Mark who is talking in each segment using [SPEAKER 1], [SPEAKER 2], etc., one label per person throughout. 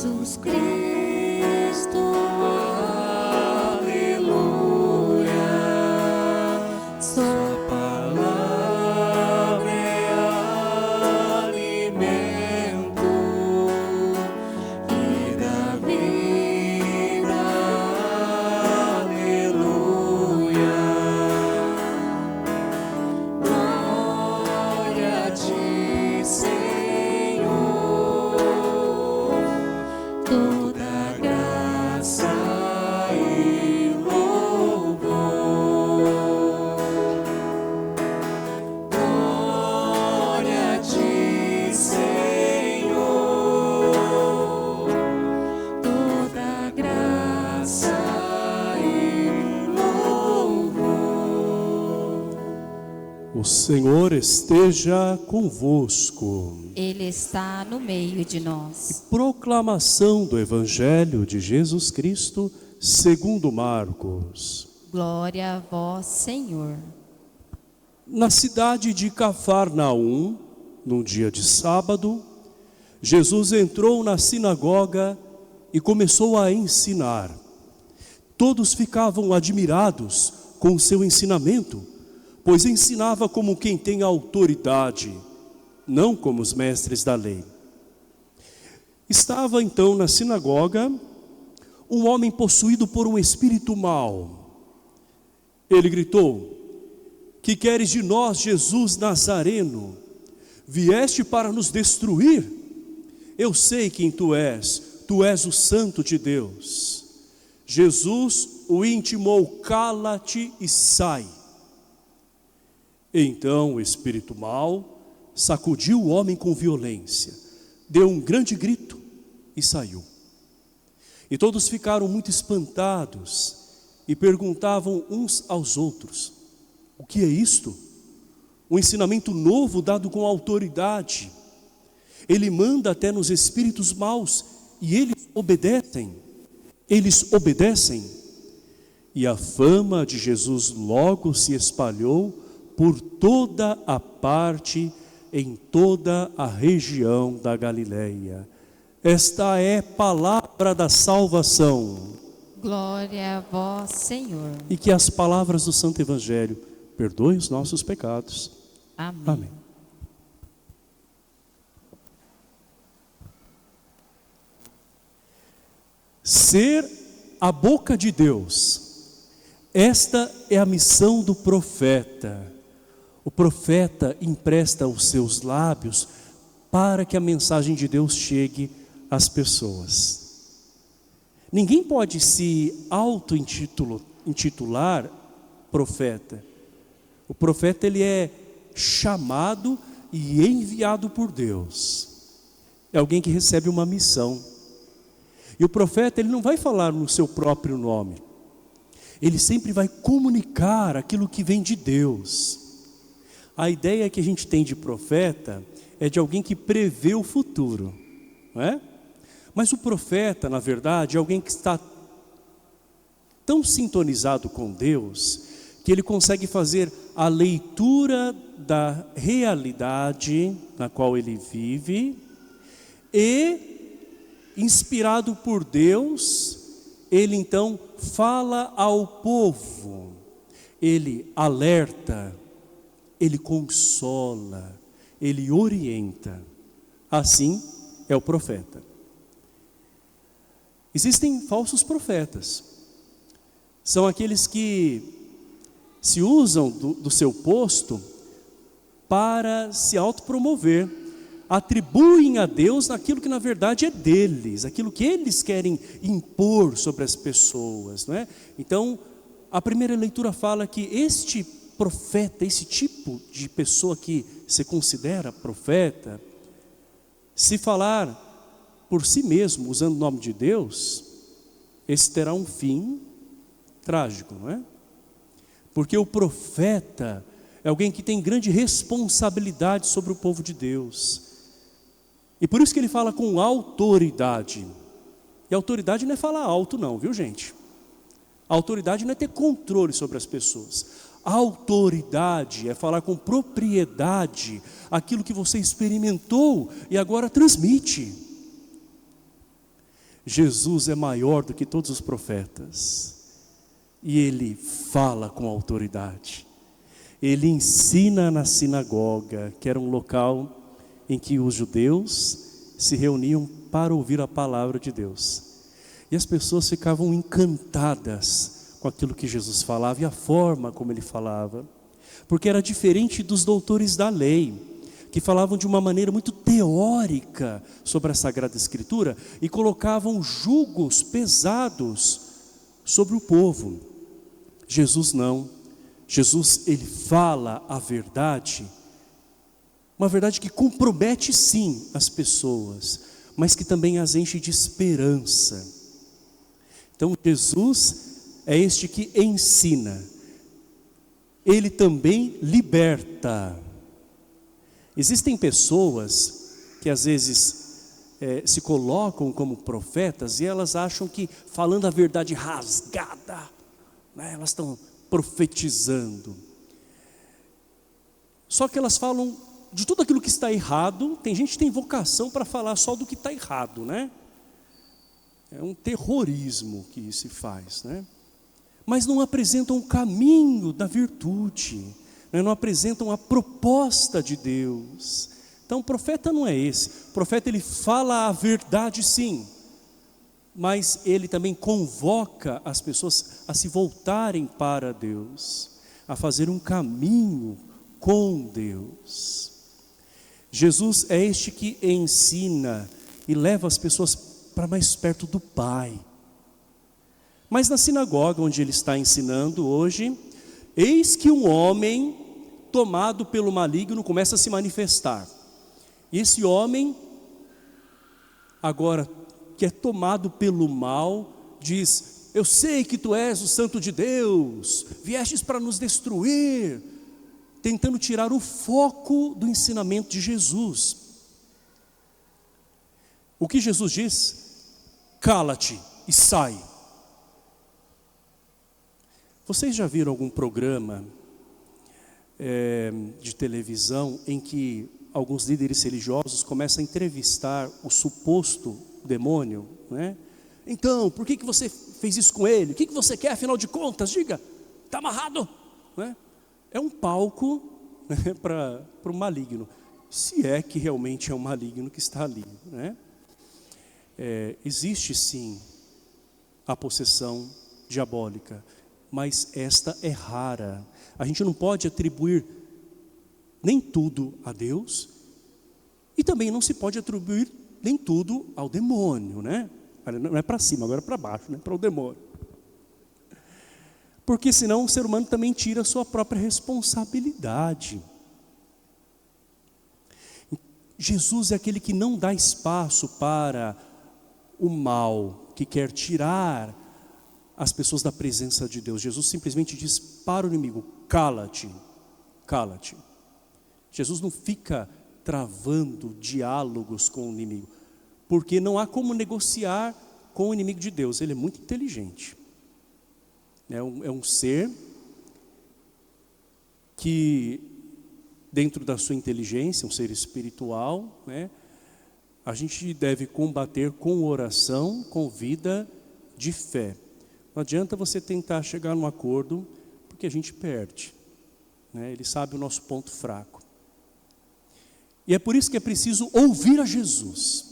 [SPEAKER 1] Jesus Cristo, aleluia. Sua palavra é alimento e dá vida, aleluia. Glória a ti, Senhor, toda graça e louvor. Glória a ti, Senhor, toda graça e louvor.
[SPEAKER 2] O Senhor esteja convosco.
[SPEAKER 1] Ele está no meio de nós.
[SPEAKER 2] Proclamação do Evangelho de Jesus Cristo segundo Marcos.
[SPEAKER 1] Glória a vós, Senhor.
[SPEAKER 2] Na cidade de Cafarnaum, num dia de sábado, Jesus entrou na sinagoga e começou a ensinar. Todos ficavam admirados com o seu ensinamento, pois ensinava como quem tem autoridade, não como os mestres da lei. Estava então na sinagoga um homem possuído por um espírito mau. Ele gritou: que queres de nós, Jesus Nazareno? Vieste para nos destruir? Eu sei quem tu és o Santo de Deus. Jesus o intimou: cala-te e sai. Então o espírito mau sacudiu o homem com violência, deu um grande grito e saiu. E todos ficaram muito espantados e perguntavam uns aos outros: o que é isto? Um ensinamento novo dado com autoridade. Ele manda até nos espíritos maus e eles obedecem. E a fama de Jesus logo se espalhou por toda a parte, em toda a região da Galileia. Esta é palavra da salvação.
[SPEAKER 1] Glória a vós, Senhor.
[SPEAKER 2] E que as palavras do Santo Evangelho perdoem os nossos pecados.
[SPEAKER 1] Amém.
[SPEAKER 2] Amém. Ser a boca de Deus. Esta é a missão do profeta. O profeta empresta os seus lábios para que a mensagem de Deus chegue às pessoas. Ninguém pode se auto-intitular profeta. O profeta, ele é chamado e enviado por Deus. É alguém que recebe uma missão. E o profeta, ele não vai falar no seu próprio nome. Ele sempre vai comunicar aquilo que vem de Deus. A ideia que a gente tem de profeta é de alguém que prevê o futuro, não é? Mas o profeta, na verdade, é alguém que está tão sintonizado com Deus, que ele consegue fazer a leitura da realidade na qual ele vive e, inspirado por Deus, ele então fala ao povo, ele alerta, ele consola, ele orienta. Assim é o profeta. Existem falsos profetas. São aqueles que se usam do seu posto para se autopromover. Atribuem a Deus aquilo que na verdade é deles, aquilo que eles querem impor sobre as pessoas, não é? Então, a primeira leitura fala que este profeta, esse tipo de pessoa que se considera profeta, se falar por si mesmo, usando o nome de Deus, esse terá um fim trágico, não é? Porque o profeta é alguém que tem grande responsabilidade sobre o povo de Deus. E por isso que ele fala com autoridade. E autoridade não é falar alto não, viu gente? A autoridade não é ter controle sobre as pessoas. A autoridade é falar com propriedade aquilo que você experimentou e agora transmite. Jesus é maior do que todos os profetas. E ele fala com autoridade. Ele ensina na sinagoga, que era um local em que os judeus se reuniam para ouvir a palavra de Deus. E as pessoas ficavam encantadas com aquilo que Jesus falava e a forma como ele falava. Porque era diferente dos doutores da lei, que falavam de uma maneira muito teórica sobre a Sagrada Escritura e colocavam julgos pesados sobre o povo. Jesus não. Jesus, ele fala a verdade, uma verdade que compromete sim as pessoas, mas que também as enche de esperança. Então Jesus é este que ensina, ele também liberta. Existem pessoas que às vezes se colocam como profetas e elas acham que falando a verdade rasgada, né, elas estão profetizando. Só que elas falam de tudo aquilo que está errado. Tem gente que tem vocação para falar só do que está errado, né? É um terrorismo que se faz, né? Mas não apresentam o caminho da virtude, né? Não apresentam a proposta de Deus. Então o profeta não é esse. O profeta, ele fala a verdade sim, mas ele também convoca as pessoas a se voltarem para Deus, a fazer um caminho com Deus. Jesus é este que ensina e leva as pessoas para mais perto do Pai. Mas na sinagoga onde ele está ensinando hoje, eis que um homem tomado pelo maligno começa a se manifestar. E esse homem, agora que é tomado pelo mal, diz: eu sei que tu és o Santo de Deus, viestes para nos destruir, tentando tirar o foco do ensinamento de Jesus. O que Jesus diz? Cala-te e sai. Vocês já viram algum programa de televisão em que alguns líderes religiosos começam a entrevistar o suposto demônio, né? Então, por que você fez isso com ele? O que você quer, afinal de contas? Diga, está amarrado, né? É um palco, né, para o maligno, se é que realmente é um maligno que está ali, né? Existe sim a possessão diabólica, mas esta é rara. A gente não pode atribuir nem tudo a Deus, e também não se pode atribuir nem tudo ao demônio, né? Não é para cima, agora é para baixo, né? Para o demônio. Porque senão o ser humano também tira a sua própria responsabilidade. Jesus é aquele que não dá espaço para o mal, que quer tirar as pessoas da presença de Deus. Jesus simplesmente diz para o inimigo: cala-te, cala-te. Jesus não fica travando diálogos com o inimigo, porque não há como negociar com o inimigo de Deus. Ele é muito inteligente. É um ser que, dentro da sua inteligência, um ser espiritual, né, a gente deve combater com oração, com vida de fé. Não adianta você tentar chegar num acordo, porque a gente perde, né? Ele sabe o nosso ponto fraco. E é por isso que é preciso ouvir a Jesus.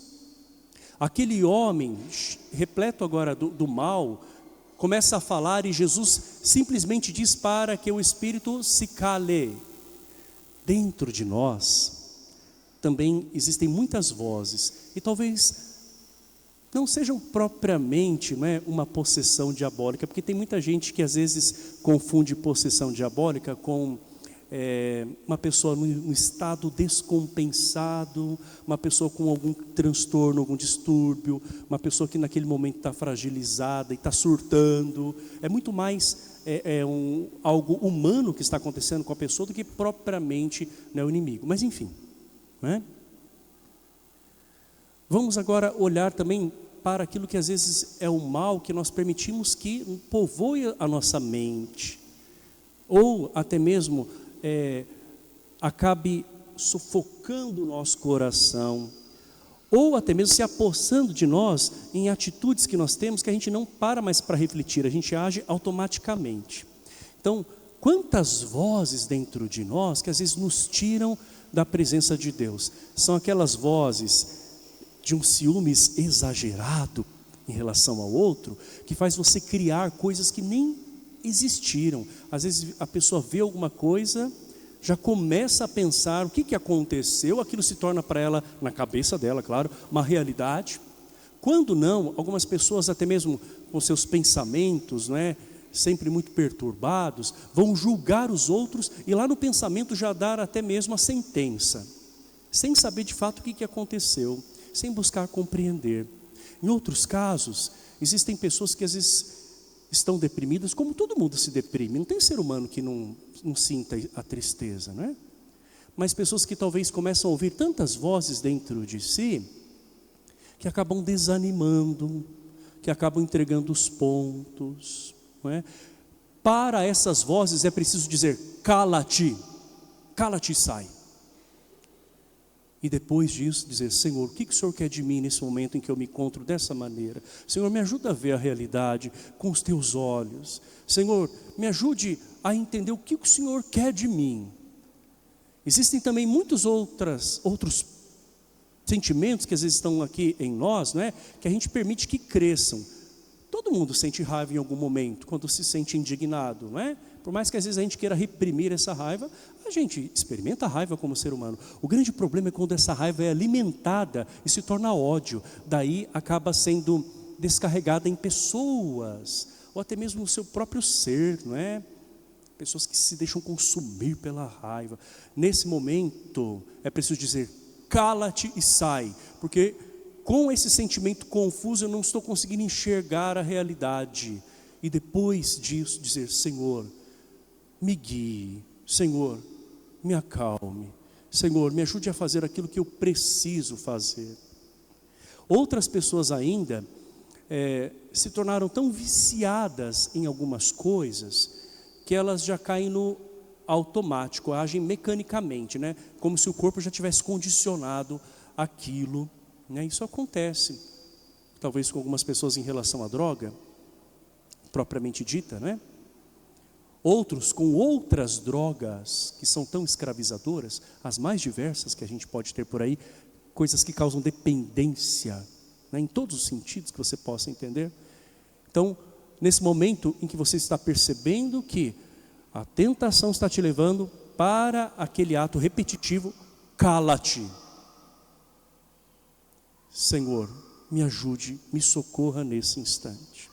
[SPEAKER 2] Aquele homem, repleto agora do mal, começa a falar e Jesus simplesmente diz para que o espírito se cale. Dentro de nós também existem muitas vozes, e talvez não sejam propriamente, né, uma possessão diabólica, porque tem muita gente que às vezes confunde possessão diabólica com uma pessoa no estado descompensado, uma pessoa com algum transtorno, algum distúrbio, uma pessoa que naquele momento está fragilizada e está surtando. É muito mais algo humano que está acontecendo com a pessoa do que propriamente, né, o inimigo. Mas enfim, né? Vamos agora olhar também para aquilo que às vezes é o mal que nós permitimos que povoe a nossa mente, ou até mesmo acabe sufocando o nosso coração, ou até mesmo se apossando de nós em atitudes que nós temos que a gente não para mais para refletir, a gente age automaticamente. Então, quantas vozes dentro de nós que às vezes nos tiram da presença de Deus? São aquelas vozes de um ciúmes exagerado em relação ao outro, que faz você criar coisas que nem existiram. Às vezes a pessoa vê alguma coisa, já começa a pensar o que aconteceu, aquilo se torna para ela, na cabeça dela, claro, uma realidade. Quando não, algumas pessoas até mesmo com seus pensamentos, não é, sempre muito perturbados, vão julgar os outros e lá no pensamento já dar até mesmo a sentença, sem saber de fato o que aconteceu, sem buscar compreender. Em outros casos, existem pessoas que às vezes estão deprimidas, como todo mundo se deprime, não tem ser humano que não sinta a tristeza, não é? Mas pessoas que talvez começam a ouvir tantas vozes dentro de si, que acabam desanimando, que acabam entregando os pontos, não é? Para essas vozes é preciso dizer, cala-te e sai. E depois disso dizer, Senhor, o que o Senhor quer de mim nesse momento em que eu me encontro dessa maneira? Senhor, me ajuda a ver a realidade com os teus olhos. Senhor, me ajude a entender o que o Senhor quer de mim. Existem também muitos outros sentimentos que às vezes estão aqui em nós, não é? Que a gente permite que cresçam. Todo mundo sente raiva em algum momento, quando se sente indignado, não é? Por mais que às vezes a gente queira reprimir essa raiva, a gente experimenta a raiva como ser humano. O grande problema é quando essa raiva é alimentada e se torna ódio. Daí acaba sendo descarregada em pessoas, ou até mesmo no seu próprio ser, não é? Pessoas que se deixam consumir pela raiva. Nesse momento é preciso dizer, cala-te e sai, porque com esse sentimento confuso eu não estou conseguindo enxergar a realidade. E depois disso dizer, Senhor, me guie, Senhor, me acalme, Senhor, me ajude a fazer aquilo que eu preciso fazer. Outras pessoas ainda se tornaram tão viciadas em algumas coisas que elas já caem no automático, agem mecanicamente, né? Como se o corpo já tivesse condicionado aquilo, né? Isso acontece, talvez com algumas pessoas em relação à droga, propriamente dita, né? Outros com outras drogas que são tão escravizadoras, as mais diversas que a gente pode ter por aí, coisas que causam dependência, né? Em todos os sentidos que você possa entender. Então, nesse momento em que você está percebendo que a tentação está te levando para aquele ato repetitivo, cala-te. Senhor, me ajude, me socorra nesse instante.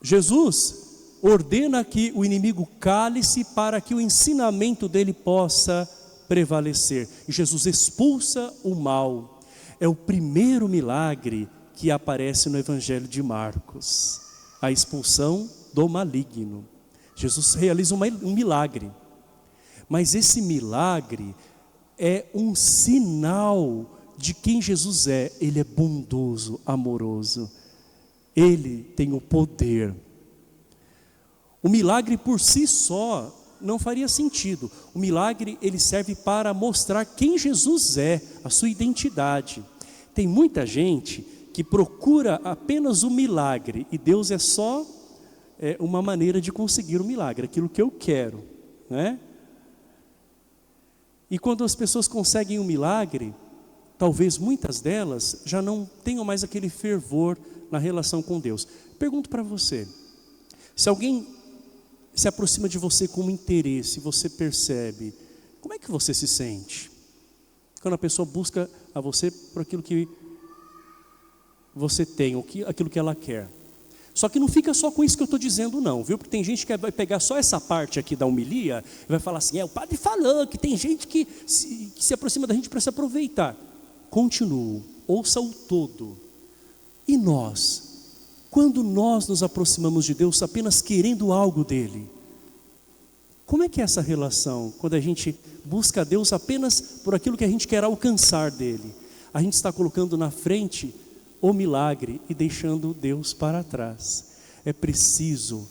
[SPEAKER 2] Jesus ordena que o inimigo cale-se para que o ensinamento dele possa prevalecer. E Jesus expulsa o mal. É o primeiro milagre que aparece no Evangelho de Marcos. A expulsão do maligno. Jesus realiza um milagre. Mas esse milagre é um sinal de quem Jesus é. Ele é bondoso, amoroso. Ele tem o poder. O milagre por si só não faria sentido. O milagre ele serve para mostrar quem Jesus é, a sua identidade. Tem muita gente que procura apenas o milagre e Deus é só uma maneira de conseguir o milagre, aquilo que eu quero, né? E quando as pessoas conseguem o milagre, talvez muitas delas já não tenham mais aquele fervor na relação com Deus. Pergunto para você, se alguém se aproxima de você com um interesse, você percebe, como é que você se sente? Quando a pessoa busca a você por aquilo que você tem, aquilo que ela quer. Só que não fica só com isso que eu estou dizendo não, viu? Porque tem gente que vai pegar só essa parte aqui da homilia e vai falar assim, o padre falou que tem gente que se aproxima da gente para se aproveitar. Continuo, ouça o todo. E nós? Quando nós nos aproximamos de Deus apenas querendo algo dele, como é que é essa relação? Quando a gente busca a Deus apenas por aquilo que a gente quer alcançar dele, a gente está colocando na frente o milagre e deixando Deus para trás. É preciso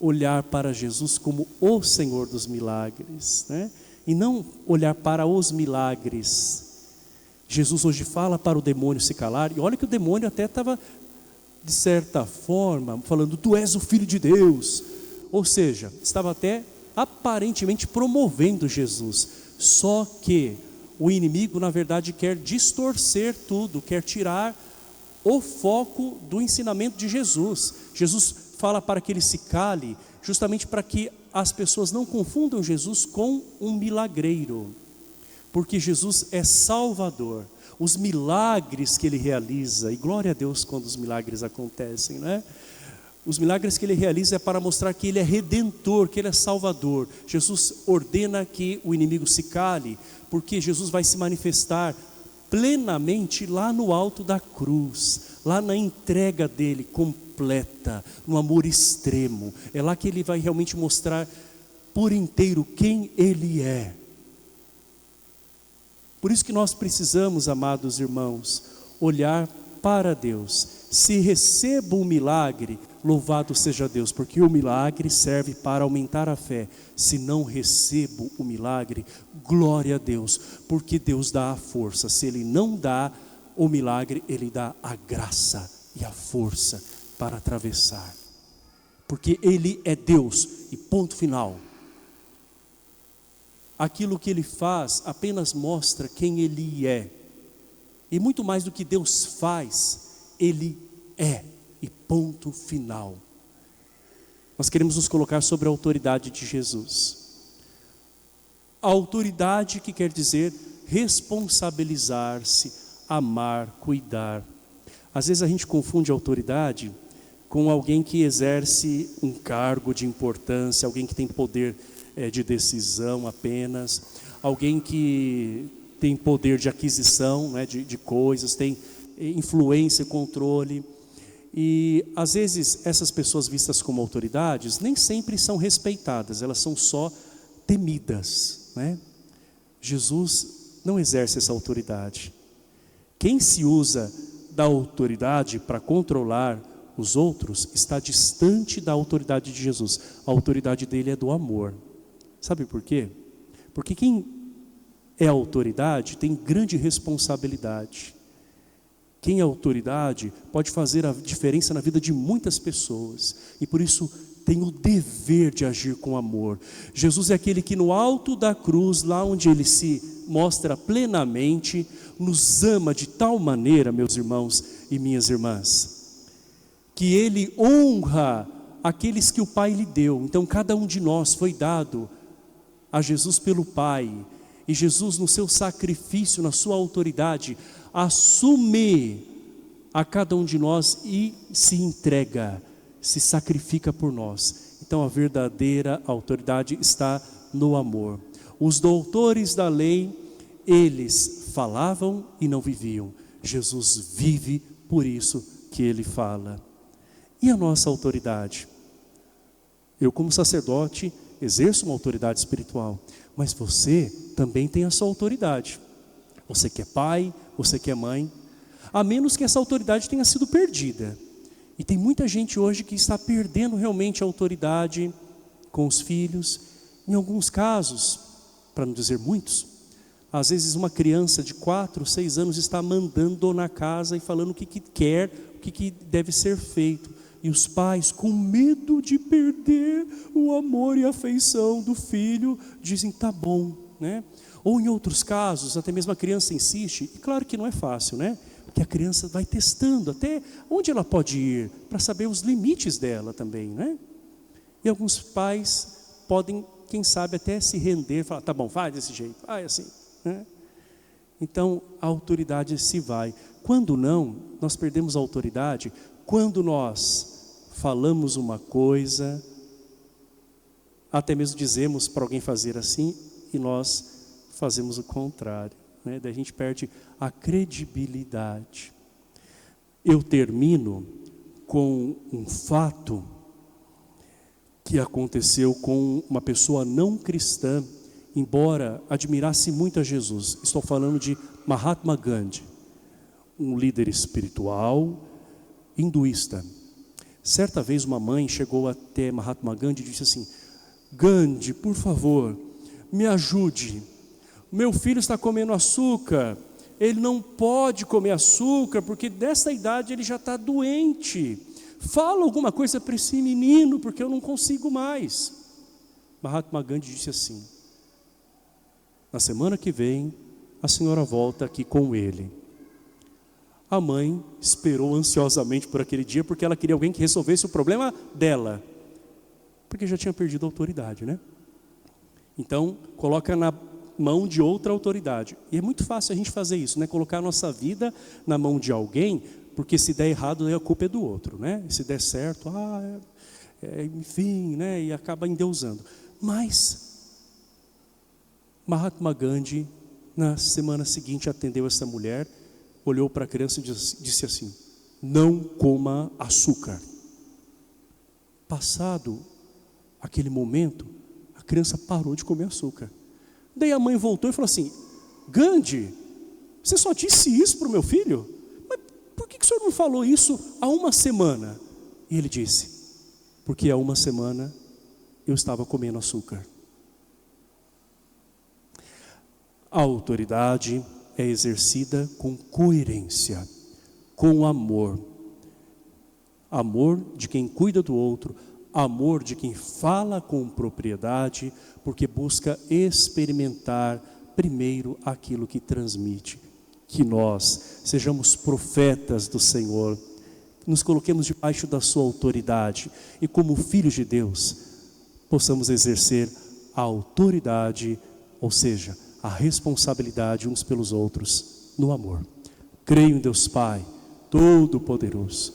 [SPEAKER 2] olhar para Jesus como o Senhor dos milagres, né? E não olhar para os milagres. Jesus hoje fala para o demônio se calar, e olha que o demônio até estava, de certa forma, falando: tu és o Filho de Deus. Ou seja, estava até aparentemente promovendo Jesus. Só que o inimigo, na verdade, quer distorcer tudo, quer tirar o foco do ensinamento de Jesus. Jesus fala para que ele se cale, justamente para que as pessoas não confundam Jesus com um milagreiro, porque Jesus é Salvador. Os milagres que ele realiza, e glória a Deus quando os milagres acontecem, né? Os milagres que ele realiza é para mostrar que ele é Redentor, que ele é Salvador. Jesus ordena que o inimigo se cale, porque Jesus vai se manifestar plenamente lá no alto da cruz, lá na entrega dele completa, no amor extremo. É lá que ele vai realmente mostrar por inteiro quem ele é. Por isso que nós precisamos, amados irmãos, olhar para Deus. Se recebo um milagre, louvado seja Deus, porque o milagre serve para aumentar a fé. Se não recebo o milagre, glória a Deus, porque Deus dá a força. Se Ele não dá o milagre, Ele dá a graça e a força para atravessar, porque Ele é Deus, e ponto final. Aquilo que Ele faz apenas mostra quem Ele é, e muito mais do que Deus faz, Ele é, e ponto final. Nós queremos nos colocar sobre a autoridade de Jesus. A autoridade que quer dizer responsabilizar-se, amar, cuidar. Às vezes a gente confunde autoridade com alguém que exerce um cargo de importância, alguém que tem poder de decisão apenas, alguém que tem poder de aquisição, né, de coisas, tem influência, controle. E às vezes essas pessoas vistas como autoridades nem sempre são respeitadas, elas são só temidas, né? Jesus não exerce essa autoridade. Quem se usa da autoridade para controlar os outros está distante da autoridade de Jesus. A autoridade dele é do amor. Sabe por quê? Porque quem é autoridade tem grande responsabilidade. Quem é autoridade pode fazer a diferença na vida de muitas pessoas, e por isso tem o dever de agir com amor. Jesus é aquele que no alto da cruz, lá onde Ele se mostra plenamente, nos ama de tal maneira, meus irmãos e minhas irmãs, que Ele honra aqueles que o Pai lhe deu. Então cada um de nós foi dado a Jesus pelo Pai, e Jesus, no seu sacrifício, na sua autoridade, assume a cada um de nós e se entrega, se sacrifica por nós. Então a verdadeira autoridade está no amor. Os doutores da lei, eles falavam e não viviam. Jesus vive, por isso que Ele fala. E a nossa autoridade? Eu, como sacerdote, exerço uma autoridade espiritual, mas você também tem a sua autoridade. Você que é pai, você que é mãe, a menos que essa autoridade tenha sido perdida. E tem muita gente hoje que está perdendo realmente a autoridade com os filhos. Em alguns casos, para não dizer muitos, às vezes uma criança de 4, 6 anos está mandando na casa e falando o que quer, o que deve ser feito. E os pais, com medo de perder o amor e a afeição do filho, dizem: tá bom, né? Ou em outros casos, até mesmo a criança insiste, e claro que não é fácil, né? Porque a criança vai testando até onde ela pode ir, para saber os limites dela também, né? E alguns pais podem, quem sabe, até se render, falar: tá bom, faz desse jeito, faz assim, né? Então a autoridade se vai. Quando não, nós perdemos a autoridade quando nós falamos uma coisa, até mesmo dizemos para alguém fazer assim, e nós fazemos o contrário, né? Daí a gente perde a credibilidade. Eu termino com um fato que aconteceu com uma pessoa não cristã, embora admirasse muito a Jesus. Estou falando de Mahatma Gandhi, um líder espiritual hinduísta. Certa vez uma mãe chegou até Mahatma Gandhi e disse assim: Gandhi, por favor, me ajude. Meu filho está comendo açúcar ele não pode comer açúcar, porque dessa idade ele já está doente. Fala alguma coisa para esse menino, porque eu não consigo mais. Mahatma Gandhi disse assim: na semana que vem, a senhora volta aqui com ele. A mãe esperou ansiosamente por aquele dia, porque ela queria alguém que resolvesse o problema dela, porque já tinha perdido a autoridade, né? Então, coloca na mão de outra autoridade. E é muito fácil a gente fazer isso, né? Colocar a nossa vida na mão de alguém, porque se der errado, aí a culpa é do outro, né? E se der certo, enfim, né? E acaba endeusando. Mas Mahatma Gandhi, na semana seguinte, atendeu essa mulher, olhou para a criança e disse assim: não coma açúcar. Passado aquele momento, a criança parou de comer açúcar. Daí a mãe voltou e falou assim: Gandhi, você só disse isso para o meu filho? Mas por que o senhor não falou isso há uma semana? E ele disse: porque há uma semana eu estava comendo açúcar. A autoridade é exercida com coerência, com amor. Amor de quem cuida do outro, amor de quem fala com propriedade, porque busca experimentar primeiro aquilo que transmite. Que nós sejamos profetas do Senhor, nos coloquemos debaixo da sua autoridade e, como filhos de Deus, possamos exercer a autoridade, ou seja, a responsabilidade uns pelos outros no amor. Creio em Deus Pai Todo-Poderoso,